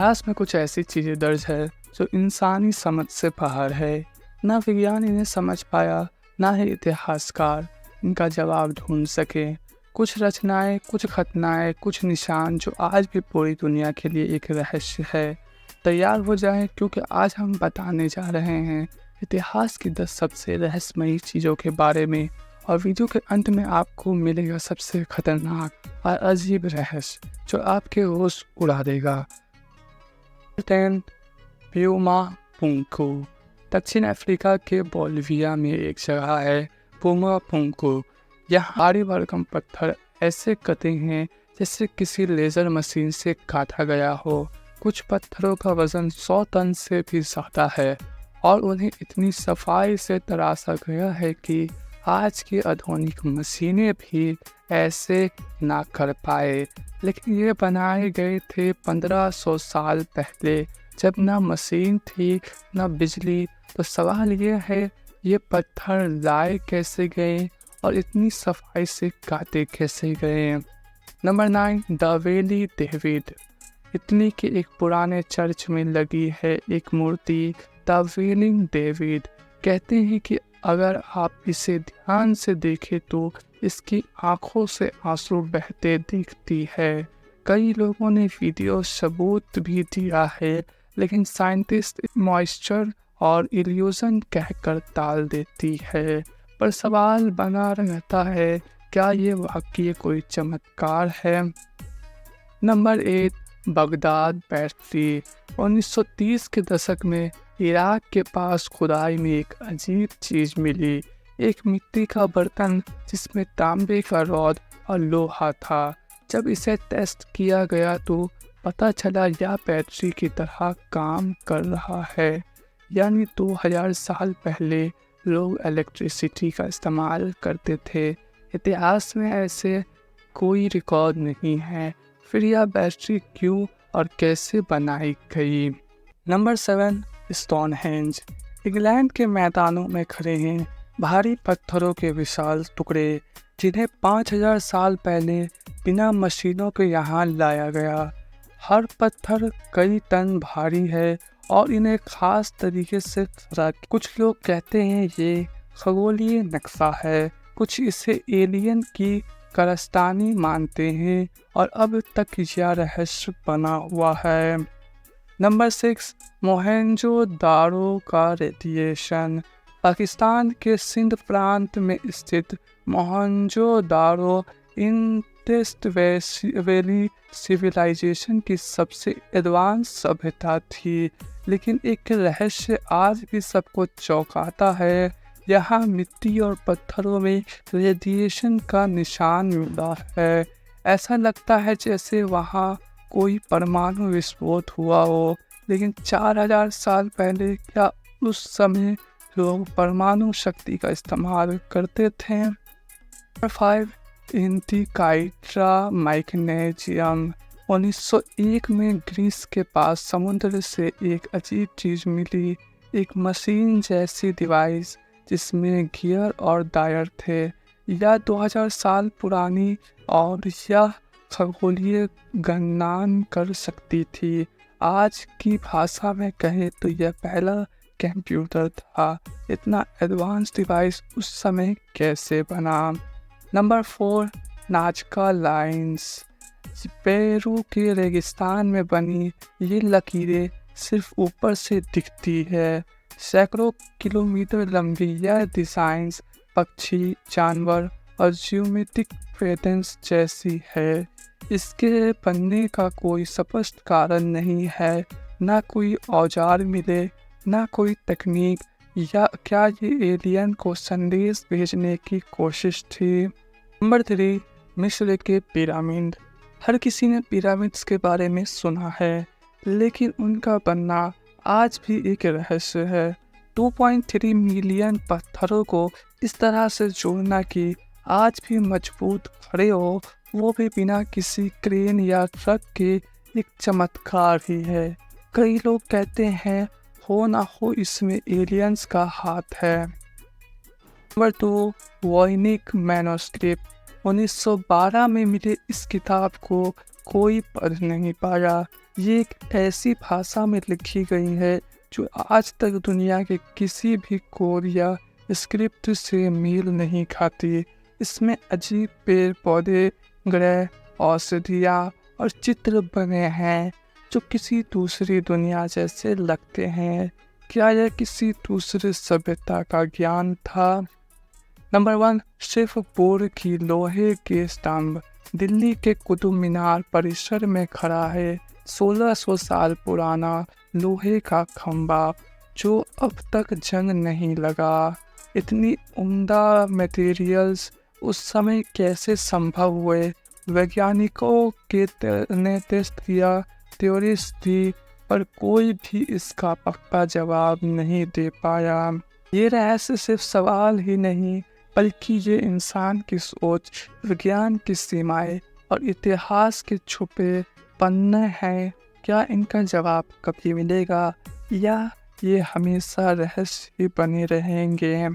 इतिहास में कुछ ऐसी चीज़ें दर्ज है जो इंसानी समझ से बाहर है। ना विज्ञान इन्हें समझ पाया, ना ही इतिहासकार इनका जवाब ढूंढ सके। कुछ रचनाएं, कुछ घटनाएं, कुछ निशान जो आज भी पूरी दुनिया के लिए एक रहस्य है। तैयार हो जाएं, क्योंकि आज हम बताने जा रहे हैं इतिहास की 10 सबसे रहस्यमयी चीज़ों के बारे में। और वीडियो के अंत में आपको मिलेगा सबसे खतरनाक और अजीब रहस्य जो आपके होश उड़ा देगा। 10 प्यूमा पुंकू। दक्षिण अफ्रीका के बोलिविया में एक जगह है प्यूमा पुंकू। यहाँ भारी भरकम पत्थर ऐसे कटे हैं जैसे किसी लेज़र मशीन से काटा गया हो। कुछ पत्थरों का वजन 100 टन से भी ज़्यादा है और उन्हें इतनी सफाई से तराशा गया है कि आज की आधुनिक मशीनें भी ऐसे ना कर पाए। लेकिन ये बनाए गए थे 1500 साल पहले, जब ना मशीन थी ना बिजली। तो सवाल ये है, ये पत्थर लाए कैसे गए और इतनी सफाई से काटे कैसे गए। Number 9 the valley David. Italy के एक पुराने चर्च में लगी है एक मूर्ति द वेलिंग डेविड। कहते हैं कि अगर आप इसे ध्यान से देखें तो इसकी आंखों से आंसू बहते दिखती है। कई लोगों ने वीडियो सबूत भी दिया है, लेकिन साइंटिस्ट मॉइस्चर और इल्यूजन कहकर टाल देती है। पर सवाल बना रहता है, क्या ये वाकई कोई चमत्कार है। Number 8 Baghdad battery. 1930 के दशक में इराक के पास खुदाई में एक अजीब चीज़ मिली। एक मिट्टी का बर्तन जिसमें तांबे का रॉड और लोहा था। जब इसे टेस्ट किया गया तो पता चला यह बैटरी की तरह काम कर रहा है। यानी 2000 साल पहले लोग इलेक्ट्रिसिटी का इस्तेमाल करते थे। इतिहास में ऐसे कोई रिकॉर्ड नहीं है। फिर यह बैटरी क्यों और कैसे बनाई गई। Number 7 Stonehenge. इंग्लैंड के मैदानों में खड़े हैं भारी पत्थरों के विशाल टुकड़े, जिन्हें 5000 साल पहले बिना मशीनों के यहाँ लाया गया। हर पत्थर कई टन भारी है और इन्हें खास तरीके से कुछ लोग कहते हैं ये खगोलीय नक्शा है, कुछ इसे एलियन की कारस्तानी मानते हैं और अब तक यह रहस्य बना हुआ है। नंबर 6 मोहेंजो-दारो का रेडिएशन। पाकिस्तान के सिंध प्रांत में स्थित मोहेंजो-दारो इंडस वैली सिविलाइजेशन की सबसे एडवांस सभ्यता थी। लेकिन एक रहस्य आज भी सबको चौंकाता है। यहाँ मिट्टी और पत्थरों में रेडिएशन का निशान मिला है। ऐसा लगता है जैसे वहाँ कोई परमाणु विस्फोट हुआ हो। लेकिन 4000 साल पहले क्या उस समय लोग परमाणु शक्ति का इस्तेमाल करते थे। Number 5 एंटिकाइट्रा magnesium. 1901 में ग्रीस के पास समुद्र से एक अजीब चीज़ मिली, एक मशीन जैसी डिवाइस जिसमें गियर और डायल थे। यह 2000 साल पुरानी और यह खगोलीय गणना कर सकती थी। आज की भाषा में कहें तो यह पहला कंप्यूटर था। इतना एडवांस डिवाइस उस समय कैसे बना। Number 4 नाजका lines. पेरू के रेगिस्तान में बनी ये लकीरें सिर्फ ऊपर से दिखती है। सैकड़ों किलोमीटर लंबी यह डिज़ाइंस पक्षी, जानवर और ज्योमेट्रिक पैटर्न्स जैसी है। इसके बनने का कोई स्पष्ट कारण नहीं है। ना कोई औजार मिले, ना कोई तकनीक। या क्या ये एलियन को संदेश भेजने की कोशिश थी। नंबर 3 मिस्र के पिरामिड। हर किसी ने पिरामिड्स के बारे में सुना है, लेकिन उनका बनना आज भी एक रहस्य है। 2.3 मिलियन पत्थरों को इस तरह से जोड़ना कि आज भी मजबूत खड़े हो, वो भी बिना किसी क्रेन या ट्रक के, एक चमत्कार ही है। कई लोग कहते हैं हो ना हो इसमें एलियंस का हाथ है। Number 2 वॉइनिक manuscript. 1912 में मिले इस किताब को कोई पढ़ नहीं पाया। ये एक ऐसी भाषा में लिखी गई है जो आज तक दुनिया के किसी भी कोड या स्क्रिप्ट से मेल नहीं खाती। इसमें अजीब पेड़ पौधे, ग्रह, औषधियाँ और चित्र बने हैं जो किसी दूसरी दुनिया जैसे लगते हैं। क्या यह किसी दूसरे सभ्यता का ज्ञान था? नंबर 1, शिव पुर की लोहे के स्तंभ दिल्ली के कुतुब मीनार परिसर में खड़ा है। 1600 साल पुराना लोहे का खंभा जो अब तक जंग नहीं लगा। इतनी उम्दा मटेरियल्स उस समय कैसे संभव हुए? वैज्ञानिकों ने टेस्ट किया, थ्योरीज दी, पर कोई भी इसका पक्का जवाब नहीं दे पाया। ये रहस्य सिर्फ सवाल ही नहीं बल्कि ये इंसान की सोच, विज्ञान की सीमाएं और इतिहास के छुपे पन्ने हैं। क्या इनका जवाब कभी मिलेगा या ये हमेशा रहस्य ही बने रहेंगे?